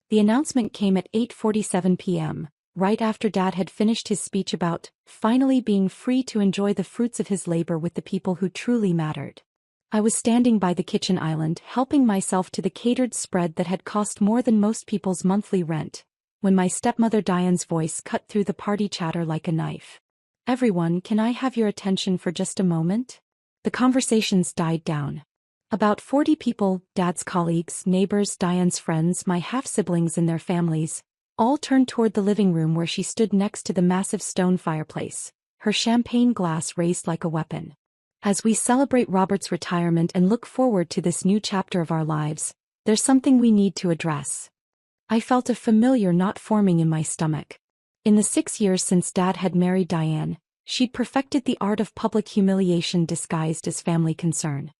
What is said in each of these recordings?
The announcement came at 8:47 p.m., right after Dad had finished his speech about finally being free to enjoy the fruits of his labor with the people who truly mattered. I was standing by the kitchen island helping myself to the catered spread that had cost more than most people's monthly rent, when my stepmother Diane's voice cut through the party chatter like a knife. "Everyone, can I have your attention for just a moment?" The conversations died down. About 40 people, Dad's colleagues, neighbors, Diane's friends, my half-siblings and their families, all turned toward the living room where she stood next to the massive stone fireplace, her champagne glass raised like a weapon. As we celebrate Robert's retirement and look forward to this new chapter of our lives, there's something we need to address. I felt a familiar knot forming in my stomach. In the 6 years since Dad had married Diane, she'd perfected the art of public humiliation disguised as family concern.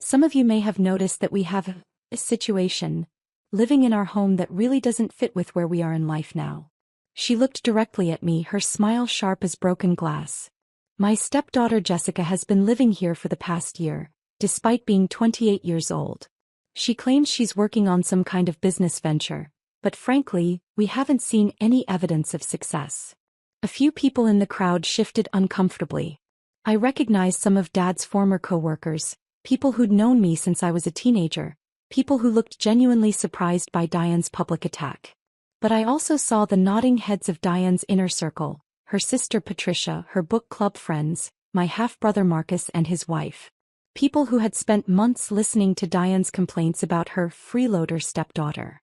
Some of you may have noticed that we have a situation living in our home that really doesn't fit with where we are in life now. She looked directly at me, her smile sharp as broken glass. My stepdaughter Jessica has been living here for the past year, despite being 28 years old. She claims she's working on some kind of business venture, but frankly, we haven't seen any evidence of success. A few people in the crowd shifted uncomfortably. I recognized some of Dad's former co-workers, people who'd known me since I was a teenager, people who looked genuinely surprised by Diane's public attack. But I also saw the nodding heads of Diane's inner circle, her sister Patricia, her book club friends, my half-brother Marcus and his wife. People who had spent months listening to Diane's complaints about her freeloader stepdaughter.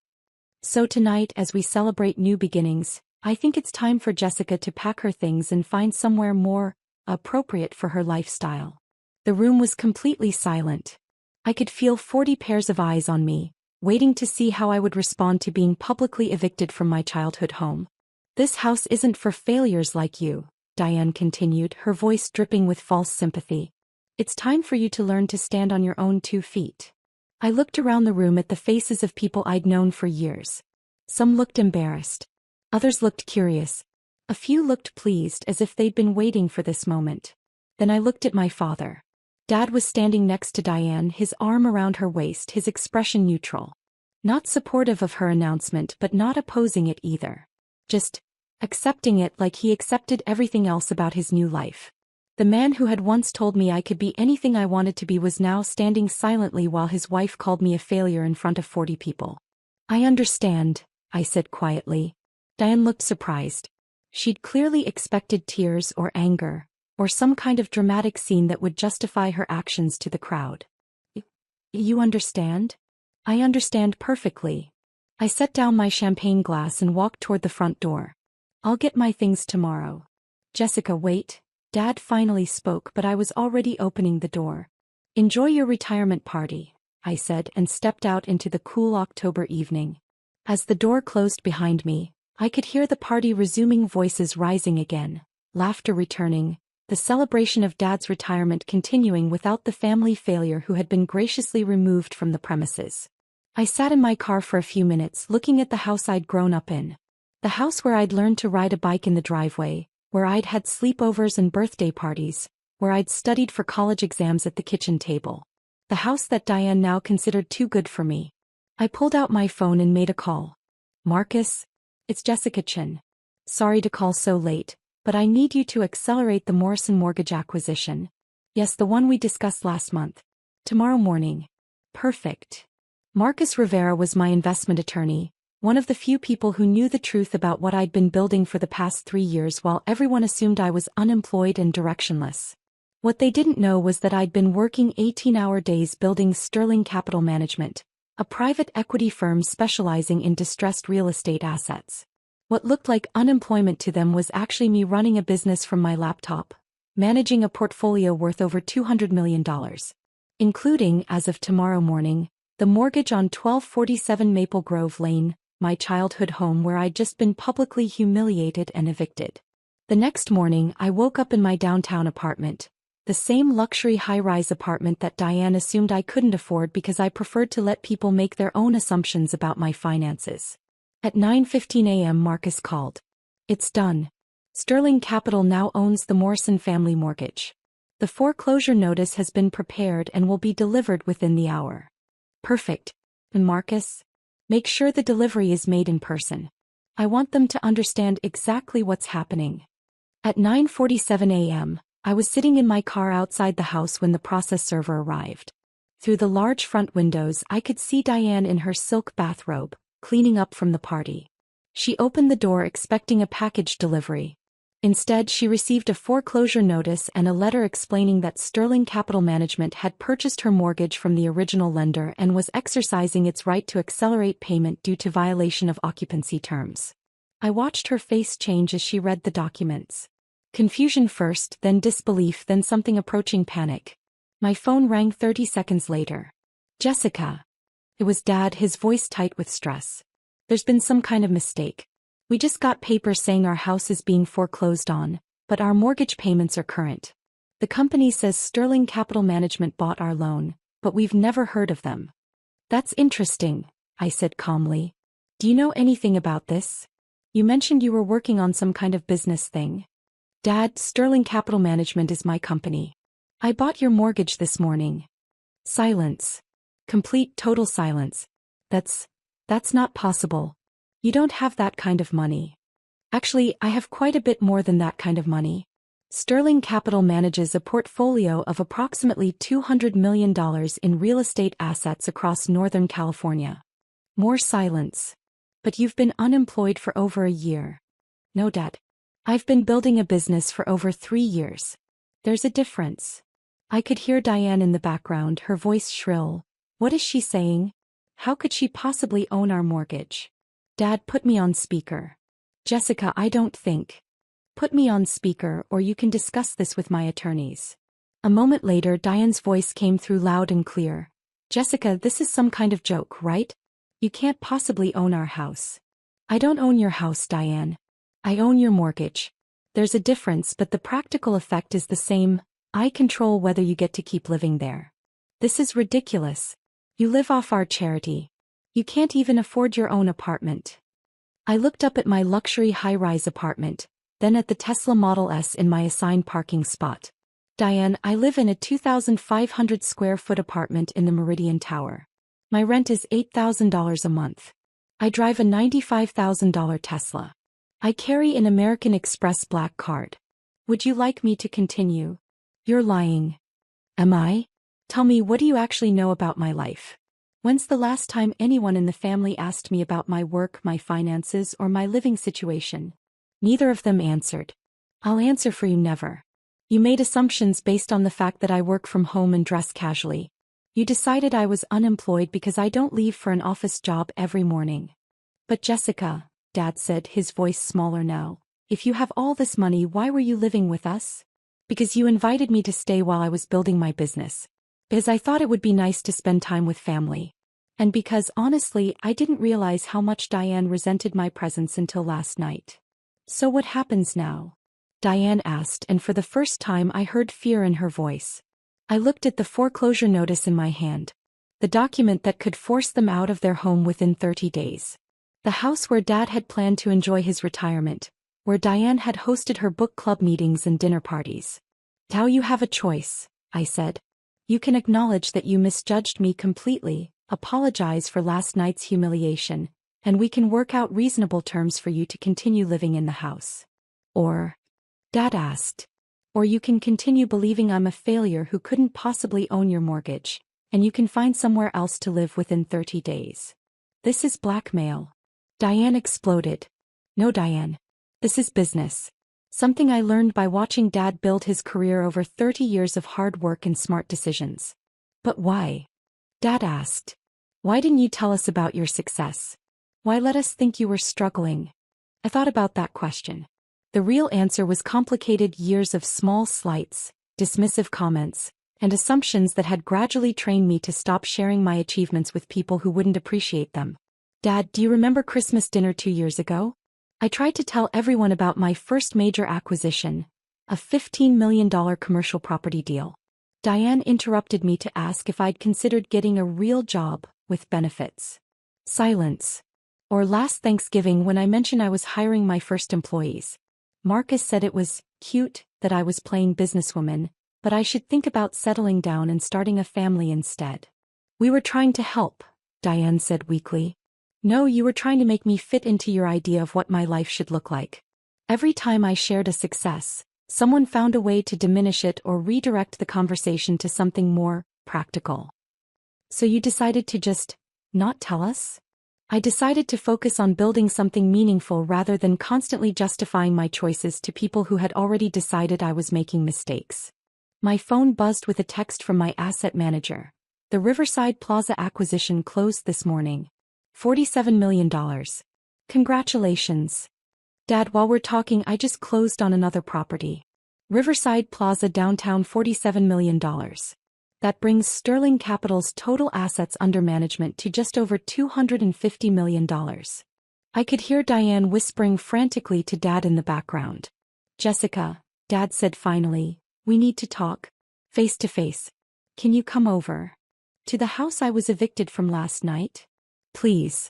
So tonight, as we celebrate new beginnings, I think it's time for Jessica to pack her things and find somewhere more appropriate for her lifestyle. The room was completely silent. I could feel 40 pairs of eyes on me, waiting to see how I would respond to being publicly evicted from my childhood home. "This house isn't for failures like you," Diane continued, her voice dripping with false sympathy. "It's time for you to learn to stand on your own 2 feet." I looked around the room at the faces of people I'd known for years. Some looked embarrassed. Others looked curious. A few looked pleased, as if they'd been waiting for this moment. Then I looked at my father. Dad was standing next to Diane, his arm around her waist, his expression neutral. Not supportive of her announcement, but not opposing it either. Just accepting it like he accepted everything else about his new life. The man who had once told me I could be anything I wanted to be was now standing silently while his wife called me a failure in front of 40 people. "I understand," I said quietly. Diane looked surprised. She'd clearly expected tears or anger, or some kind of dramatic scene that would justify her actions to the crowd. "You understand?" "I understand perfectly." I set down my champagne glass and walked toward the front door. "I'll get my things tomorrow." "Jessica, wait." Dad finally spoke, but I was already opening the door. "Enjoy your retirement party," I said, and stepped out into the cool October evening. As the door closed behind me, I could hear the party resuming, voices rising again, laughter returning, the celebration of Dad's retirement continuing without the family failure who had been graciously removed from the premises. I sat in my car for a few minutes looking at the house I'd grown up in. The house where I'd learned to ride a bike in the driveway, where I'd had sleepovers and birthday parties, where I'd studied for college exams at the kitchen table. The house that Diane now considered too good for me. I pulled out my phone and made a call. "Marcus? It's Jessica Chin. Sorry to call so late, but I need you to accelerate the Morrison mortgage acquisition." "Yes, the one we discussed last month." "Tomorrow morning." "Perfect." Marcus Rivera was my investment attorney, one of the few people who knew the truth about what I'd been building for the past 3 years while everyone assumed I was unemployed and directionless. What they didn't know was that I'd been working 18-hour days building Sterling Capital Management, a private equity firm specializing in distressed real estate assets. What looked like unemployment to them was actually me running a business from my laptop, managing a portfolio worth over $200 million, including, as of tomorrow morning, the mortgage on 1247 Maple Grove Lane, my childhood home where I'd just been publicly humiliated and evicted. The next morning, I woke up in my downtown apartment, the same luxury high-rise apartment that Diane assumed I couldn't afford because I preferred to let people make their own assumptions about my finances. At 9:15 a.m. Marcus called. "It's done. Sterling Capital now owns the Morrison family mortgage. The foreclosure notice has been prepared and will be delivered within the hour." "Perfect. And Marcus?" Make sure the delivery is made in person. I want them to understand exactly what's happening. At 9:47 a.m., I was sitting in my car outside the house when the process server arrived. Through the large front windows, I could see Diane in her silk bathrobe, cleaning up from the party. She opened the door expecting a package delivery. Instead, she received a foreclosure notice and a letter explaining that Sterling Capital Management had purchased her mortgage from the original lender and was exercising its right to accelerate payment due to violation of occupancy terms. I watched her face change as she read the documents. Confusion first, then disbelief, then something approaching panic. My phone rang 30 seconds later. Jessica. It was Dad, his voice tight with stress. There's been some kind of mistake. We just got papers saying our house is being foreclosed on, but our mortgage payments are current. The company says Sterling Capital Management bought our loan, but we've never heard of them. That's interesting, I said calmly. Do you know anything about this? You mentioned you were working on some kind of business thing. Dad, Sterling Capital Management is my company. I bought your mortgage this morning. Silence. Complete total silence. That's not possible. You don't have that kind of money. Actually, I have quite a bit more than that kind of money. Sterling Capital manages a portfolio of approximately $200 million in real estate assets across Northern California. More silence. But you've been unemployed for over a year. No, Dad. I've been building a business for over 3 years. There's a difference. I could hear Diane in the background, her voice shrill. What is she saying? How could she possibly own our mortgage? Dad put me on speaker. Jessica, I don't think. Put me on speaker or you can discuss this with my attorneys. A moment later, Diane's voice came through loud and clear. Jessica, this is some kind of joke, right? You can't possibly own our house. I don't own your house, Diane. I own your mortgage. There's a difference, but the practical effect is the same. I control whether you get to keep living there. This is ridiculous. You live off our charity. You can't even afford your own apartment. I looked up at my luxury high-rise apartment, then at the Tesla Model S in my assigned parking spot. Diane, I live in a 2,500 square foot apartment in the Meridian Tower. My rent is $8,000 a month. I drive a $95,000 Tesla. I carry an American Express black card. Would you like me to continue? You're lying. Am I? Tell me, what do you actually know about my life? When's the last time anyone in the family asked me about my work, my finances, or my living situation? Neither of them answered. I'll answer for you, never. You made assumptions based on the fact that I work from home and dress casually. You decided I was unemployed because I don't leave for an office job every morning. But Jessica, Dad said, his voice smaller now, if you have all this money, why were you living with us? Because you invited me to stay while I was building my business. Because I thought it would be nice to spend time with family. And because, honestly, I didn't realize how much Diane resented my presence until last night. So what happens now? Diane asked, and for the first time I heard fear in her voice. I looked at the foreclosure notice in my hand. The document that could force them out of their home within 30 days. The house where Dad had planned to enjoy his retirement, where Diane had hosted her book club meetings and dinner parties. Now you have a choice, I said. You can acknowledge that you misjudged me completely, apologize for last night's humiliation, and we can work out reasonable terms for you to continue living in the house. Or, Dad asked, or you can continue believing I'm a failure who couldn't possibly own your mortgage, and you can find somewhere else to live within 30 days. This is blackmail. Diane exploded. No, Diane. This is business. Something I learned by watching Dad build his career over 30 years of hard work and smart decisions. But why? Dad asked. Why didn't you tell us about your success? Why let us think you were struggling? I thought about that question. The real answer was complicated years of small slights, dismissive comments, and assumptions that had gradually trained me to stop sharing my achievements with people who wouldn't appreciate them. Dad, do you remember Christmas dinner 2 years ago? I tried to tell everyone about my first major acquisition, a $15 million commercial property deal. Diane interrupted me to ask if I'd considered getting a real job, with benefits. Silence. Or last Thanksgiving when I mentioned I was hiring my first employees. Marcus said it was cute that I was playing businesswoman, but I should think about settling down and starting a family instead. We were trying to help, Diane said weakly. No, you were trying to make me fit into your idea of what my life should look like. Every time I shared a success, someone found a way to diminish it or redirect the conversation to something more practical. So you decided to just not tell us? I decided to focus on building something meaningful rather than constantly justifying my choices to people who had already decided I was making mistakes. My phone buzzed with a text from my asset manager. The Riverside Plaza acquisition closed this morning. $47 million. Congratulations. Dad, while we're talking, I just closed on another property. Riverside Plaza downtown, $47 million. That brings Sterling Capital's total assets under management to just over $250 million. I could hear Diane whispering frantically to Dad in the background. Jessica, Dad said finally, we need to talk. Face to face. Can you come over? To the house I was evicted from last night? Please.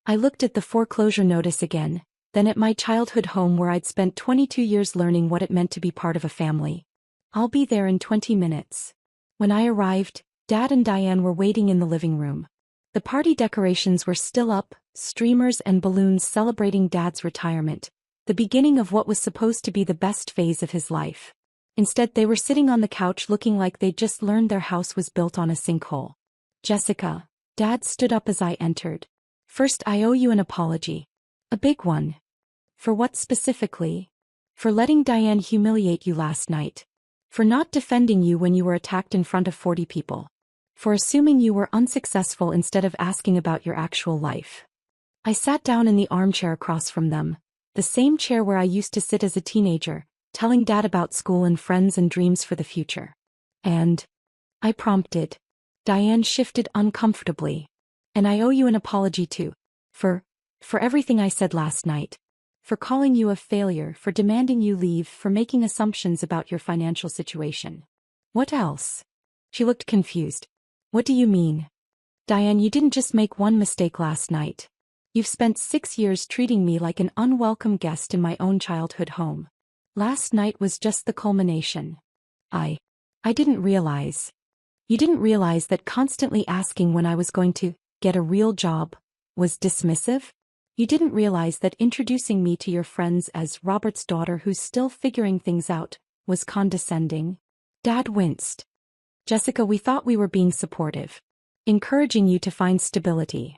I looked at the foreclosure notice again, then at my childhood home where I'd spent 22 years learning what it meant to be part of a family. I'll be there in 20 minutes. When I arrived, Dad and Diane were waiting in the living room. The party decorations were still up, streamers and balloons celebrating Dad's retirement, the beginning of what was supposed to be the best phase of his life. Instead, they were sitting on the couch looking like they'd just learned their house was built on a sinkhole. Jessica, Dad stood up as I entered. First, I owe you an apology. A big one. For what specifically? For letting Diane humiliate you last night. For not defending you when you were attacked in front of 40 people. For assuming you were unsuccessful instead of asking about your actual life. I sat down in the armchair across from them, the same chair where I used to sit as a teenager, telling Dad about school and friends and dreams for the future. And I prompted. Diane shifted uncomfortably. And I owe you an apology too. For everything I said last night. For calling you a failure, for demanding you leave, for making assumptions about your financial situation. What else? She looked confused. What do you mean? Diane, you didn't just make one mistake last night. You've spent 6 years treating me like an unwelcome guest in my own childhood home. Last night was just the culmination. I didn't realize. You didn't realize that constantly asking when I was going to get a real job was dismissive? You didn't realize that introducing me to your friends as Robert's daughter who's still figuring things out was condescending? Dad winced. Jessica, we thought we were being supportive. Encouraging you to find stability.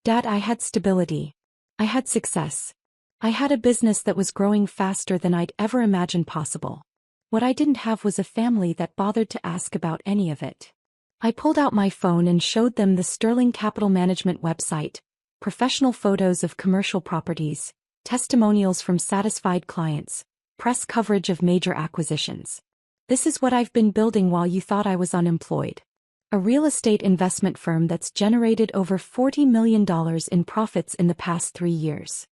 Dad, I had stability. I had success. I had a business that was growing faster than I'd ever imagined possible. What I didn't have was a family that bothered to ask about any of it. I pulled out my phone and showed them the Sterling Capital Management website, professional photos of commercial properties, testimonials from satisfied clients, press coverage of major acquisitions. This is what I've been building while you thought I was unemployed. A real estate investment firm that's generated over $40 million in profits in the past 3 years.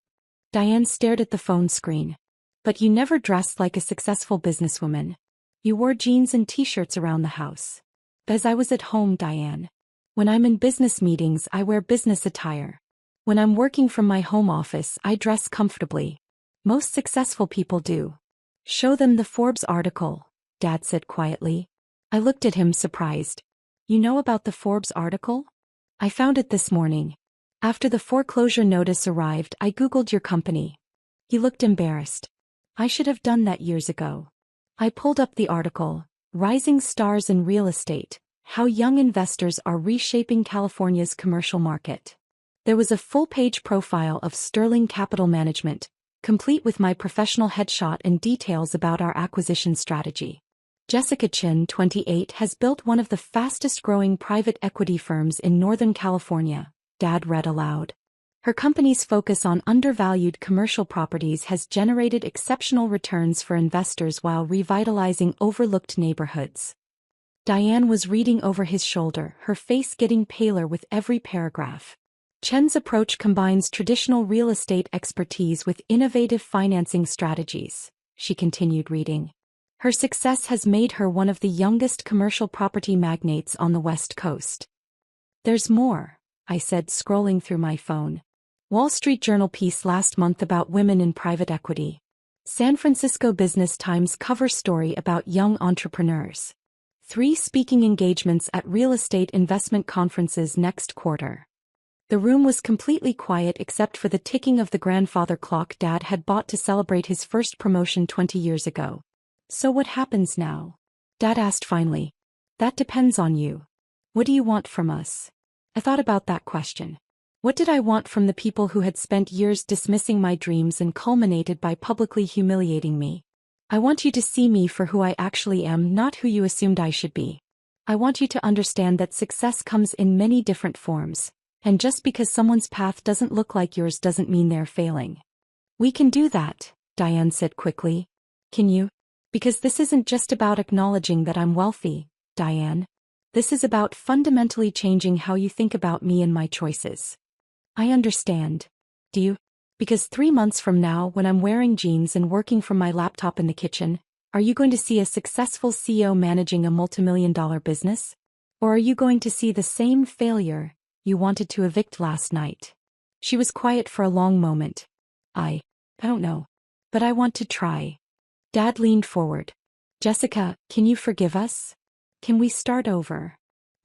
Diane stared at the phone screen. But you never dressed like a successful businesswoman. You wore jeans and t-shirts around the house. As I was at home, Diane. When I'm in business meetings, I wear business attire. When I'm working from my home office, I dress comfortably. Most successful people do. Show them the Forbes article, Dad said quietly. I looked at him surprised. You know about the Forbes article? I found it this morning. After the foreclosure notice arrived, I Googled your company. He looked embarrassed. I should have done that years ago. I pulled up the article, Rising Stars in Real Estate, How Young Investors Are Reshaping California's Commercial Market. There was a full-page profile of Sterling Capital Management, complete with my professional headshot and details about our acquisition strategy. Jessica Chin, 28, has built one of the fastest-growing private equity firms in Northern California, Dad read aloud. Her company's focus on undervalued commercial properties has generated exceptional returns for investors while revitalizing overlooked neighborhoods. Diane was reading over his shoulder, her face getting paler with every paragraph. Chen's approach combines traditional real estate expertise with innovative financing strategies, she continued reading. Her success has made her one of the youngest commercial property magnates on the West Coast. There's more, I said, scrolling through my phone. Wall Street Journal piece last month about women in private equity. San Francisco Business Times cover story about young entrepreneurs. 3 speaking engagements at real estate investment conferences next quarter. The room was completely quiet except for the ticking of the grandfather clock Dad had bought to celebrate his first promotion 20 years ago. So what happens now? Dad asked finally. That depends on you. What do you want from us? I thought about that question. What did I want from the people who had spent years dismissing my dreams and culminated by publicly humiliating me? I want you to see me for who I actually am, not who you assumed I should be. I want you to understand that success comes in many different forms, and just because someone's path doesn't look like yours doesn't mean they're failing. We can do that, Diane said quickly. Can you? Because this isn't just about acknowledging that I'm wealthy, Diane. This is about fundamentally changing how you think about me and my choices. I understand. Do you? Because 3 months from now, when I'm wearing jeans and working from my laptop in the kitchen, are you going to see a successful CEO managing a multimillion-dollar business? Or are you going to see the same failure you wanted to evict last night? She was quiet for a long moment. I don't know. But I want to try. Dad leaned forward. Jessica, can you forgive us? Can we start over?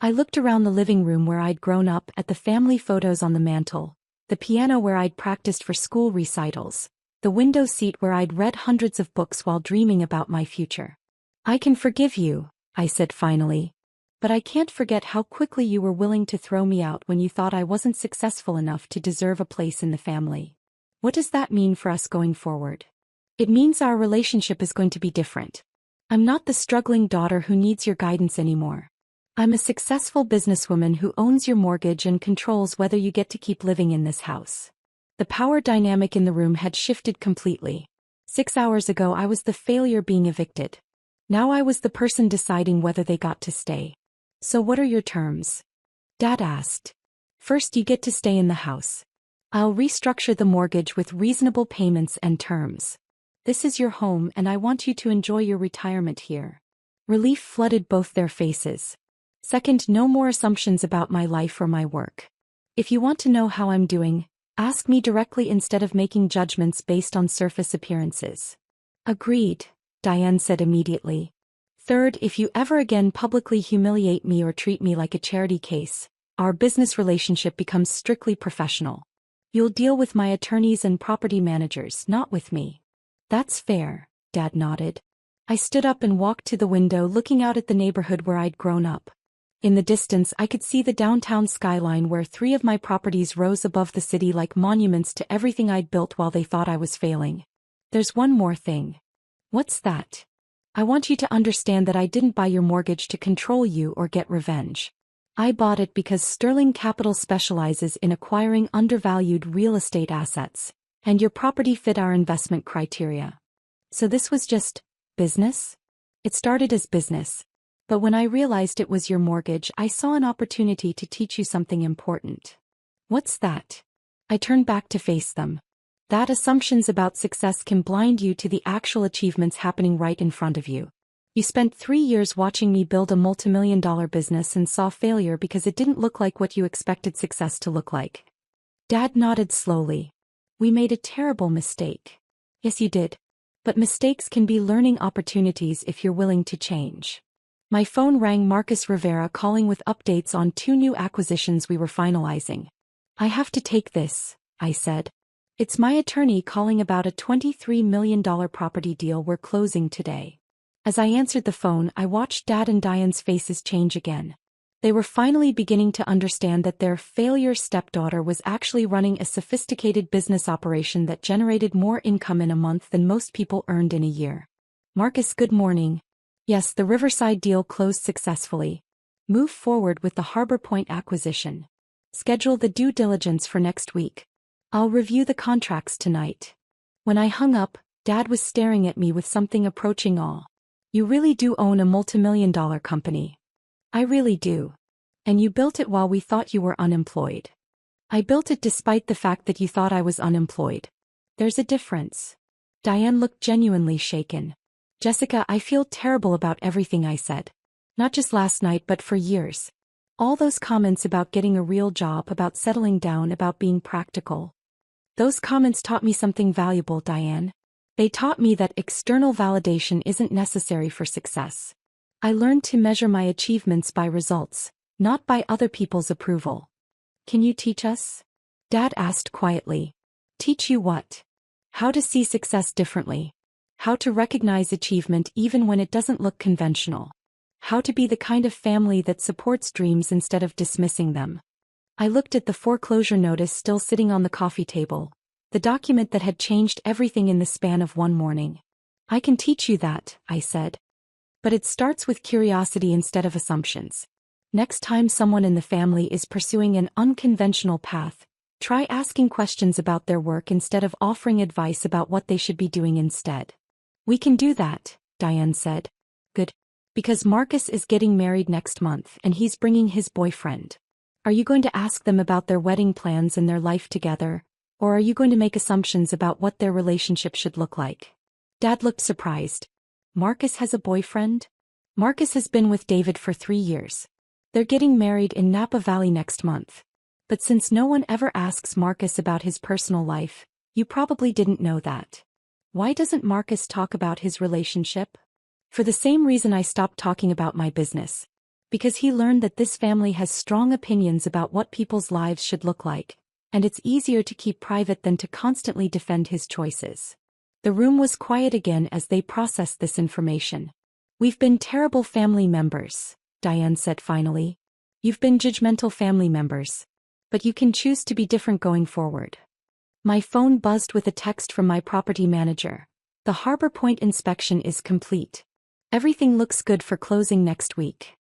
I looked around the living room where I'd grown up, at the family photos on the mantle, the piano where I'd practiced for school recitals, the window seat where I'd read hundreds of books while dreaming about my future. I can forgive you, I said finally. But I can't forget how quickly you were willing to throw me out when you thought I wasn't successful enough to deserve a place in the family. What does that mean for us going forward? It means our relationship is going to be different. I'm not the struggling daughter who needs your guidance anymore. I'm a successful businesswoman who owns your mortgage and controls whether you get to keep living in this house. The power dynamic in the room had shifted completely. 6 hours ago I was the failure being evicted. Now I was the person deciding whether they got to stay. So what are your terms? Dad asked. First, you get to stay in the house. I'll restructure the mortgage with reasonable payments and terms. This is your home and I want you to enjoy your retirement here. Relief flooded both their faces. Second, no more assumptions about my life or my work. If you want to know how I'm doing, ask me directly instead of making judgments based on surface appearances. Agreed, Diane said immediately. Third, if you ever again publicly humiliate me or treat me like a charity case, our business relationship becomes strictly professional. You'll deal with my attorneys and property managers, not with me. That's fair, Dad nodded. I stood up and walked to the window, looking out at the neighborhood where I'd grown up. In the distance I could see the downtown skyline where 3 of my properties rose above the city like monuments to everything I'd built while they thought I was failing. There's one more thing. What's that? I want you to understand that I didn't buy your mortgage to control you or get revenge. I bought it because Sterling Capital specializes in acquiring undervalued real estate assets, and your property fit our investment criteria. So this was just business? It started as business. But when I realized it was your mortgage, I saw an opportunity to teach you something important. What's that? I turned back to face them. That assumptions about success can blind you to the actual achievements happening right in front of you. You spent 3 years watching me build a multimillion-dollar business and saw failure because it didn't look like what you expected success to look like. Dad nodded slowly. We made a terrible mistake. Yes, you did. But mistakes can be learning opportunities if you're willing to change. My phone rang. Marcus Rivera calling with updates on 2 new acquisitions we were finalizing. I have to take this, I said. It's my attorney calling about a $23 million property deal we're closing today. As I answered the phone, I watched Dad and Diane's faces change again. They were finally beginning to understand that their failure stepdaughter was actually running a sophisticated business operation that generated more income in a month than most people earned in a year. Marcus, good morning. Yes, the Riverside deal closed successfully. Move forward with the Harbor Point acquisition. Schedule the due diligence for next week. I'll review the contracts tonight. When I hung up, Dad was staring at me with something approaching awe. You really do own a multimillion-dollar company. I really do. And you built it while we thought you were unemployed. I built it despite the fact that you thought I was unemployed. There's a difference. Diane looked genuinely shaken. Jessica, I feel terrible about everything I said. Not just last night but for years. All those comments about getting a real job, about settling down, about being practical. Those comments taught me something valuable, Diane. They taught me that external validation isn't necessary for success. I learned to measure my achievements by results, not by other people's approval. Can you teach us? Dad asked quietly. Teach you what? How to see success differently. How to recognize achievement even when it doesn't look conventional. How to be the kind of family that supports dreams instead of dismissing them. I looked at the foreclosure notice still sitting on the coffee table, the document that had changed everything in the span of one morning. I can teach you that, I said. But it starts with curiosity instead of assumptions. Next time someone in the family is pursuing an unconventional path, try asking questions about their work instead of offering advice about what they should be doing instead. We can do that, Diane said. Good. Because Marcus is getting married next month and he's bringing his boyfriend. Are you going to ask them about their wedding plans and their life together, or are you going to make assumptions about what their relationship should look like? Dad looked surprised. Marcus has a boyfriend? Marcus has been with David for 3 years. They're getting married in Napa Valley next month. But since no one ever asks Marcus about his personal life, you probably didn't know that. Why doesn't Marcus talk about his relationship? For the same reason I stopped talking about my business. Because he learned that this family has strong opinions about what people's lives should look like, and it's easier to keep private than to constantly defend his choices. The room was quiet again as they processed this information. We've been terrible family members, Diane said finally. You've been judgmental family members. But you can choose to be different going forward. My phone buzzed with a text from my property manager. The Harbor Point inspection is complete. Everything looks good for closing next week.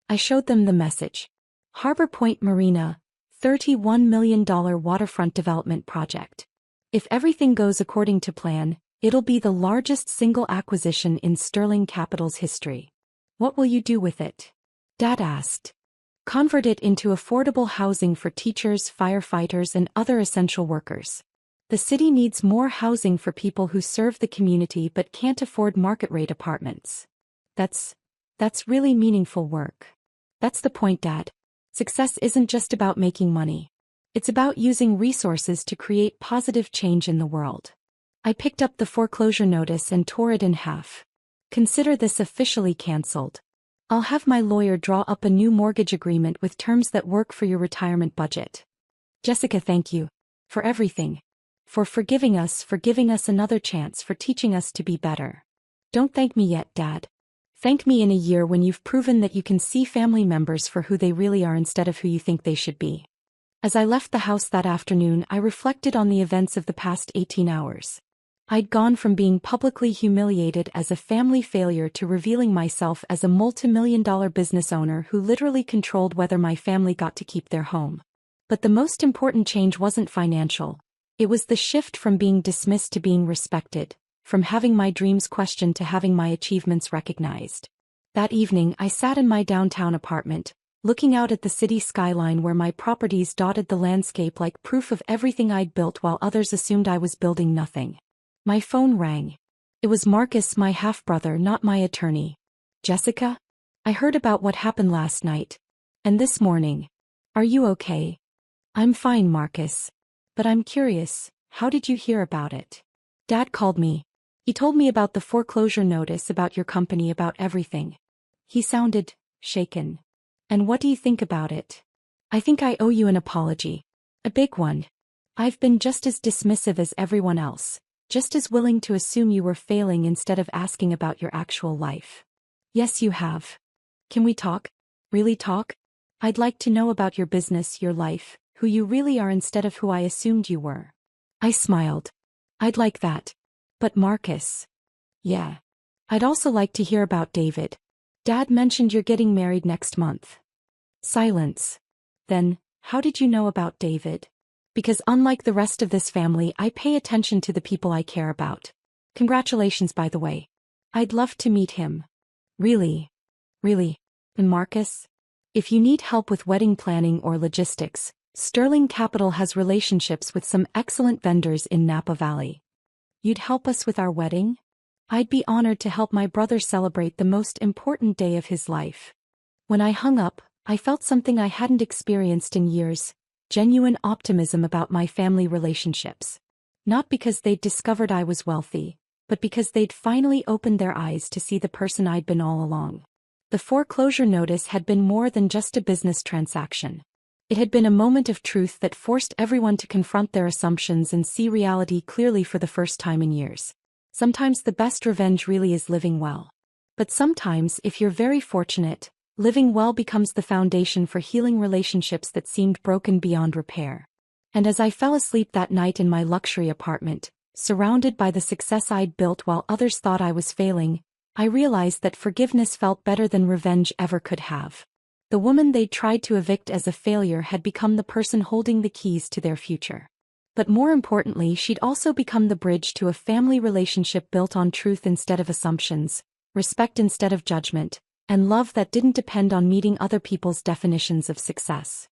I showed them the message. Harbor Point Marina, $31 million waterfront development project. If everything goes according to plan, it'll be the largest single acquisition in Sterling Capital's history. What will you do with it? Dad asked. Convert it into affordable housing for teachers, firefighters, and other essential workers. The city needs more housing for people who serve the community but can't afford market-rate apartments. That's really meaningful work. That's the point, Dad. Success isn't just about making money. It's about using resources to create positive change in the world. I picked up the foreclosure notice and tore it in half. Consider this officially cancelled. I'll have my lawyer draw up a new mortgage agreement with terms that work for your retirement budget. Jessica, thank you. For everything. For giving us another chance, for teaching us to be better. Don't thank me yet, Dad. Thank me in a year when you've proven that you can see family members for who they really are instead of who you think they should be. As I left the house that afternoon, I reflected on the events of the past 18 hours. I'd gone from being publicly humiliated as a family failure to revealing myself as a multi-million-dollar business owner who literally controlled whether my family got to keep their home. But the most important change wasn't financial. It was the shift from being dismissed to being respected, from having my dreams questioned to having my achievements recognized. That evening, I sat in my downtown apartment, looking out at the city skyline where my properties dotted the landscape like proof of everything I'd built while others assumed I was building nothing. My phone rang. It was Marcus, my half-brother, not my attorney. Jessica? I heard about what happened last night. And this morning. Are you okay? I'm fine, Marcus. But I'm curious, how did you hear about it? Dad called me. He told me about the foreclosure notice, about your company, about everything. He sounded shaken. And what do you think about it? I think I owe you an apology. A big one. I've been just as dismissive as everyone else, just as willing to assume you were failing instead of asking about your actual life. Yes, you have. Can we talk? Really talk? I'd like to know about your business, your life, who you really are instead of who I assumed you were. I smiled. I'd like that. But Marcus. Yeah. I'd also like to hear about David. Dad mentioned you're getting married next month. Silence. Then, how did you know about David? Because unlike the rest of this family, I pay attention to the people I care about. Congratulations, by the way. I'd love to meet him. Really? Really? And Marcus? If you need help with wedding planning or logistics, Sterling Capital has relationships with some excellent vendors in Napa Valley. You'd help us with our wedding? I'd be honored to help my brother celebrate the most important day of his life. When I hung up, I felt something I hadn't experienced in years, genuine optimism about my family relationships. Not because they'd discovered I was wealthy, but because they'd finally opened their eyes to see the person I'd been all along. The foreclosure notice had been more than just a business transaction. It had been a moment of truth that forced everyone to confront their assumptions and see reality clearly for the first time in years. Sometimes the best revenge really is living well. But sometimes, if you're very fortunate, living well becomes the foundation for healing relationships that seemed broken beyond repair. And as I fell asleep that night in my luxury apartment, surrounded by the success I'd built while others thought I was failing, I realized that forgiveness felt better than revenge ever could have. The woman they'd tried to evict as a failure had become the person holding the keys to their future. But more importantly, she'd also become the bridge to a family relationship built on truth instead of assumptions, respect instead of judgment, and love that didn't depend on meeting other people's definitions of success.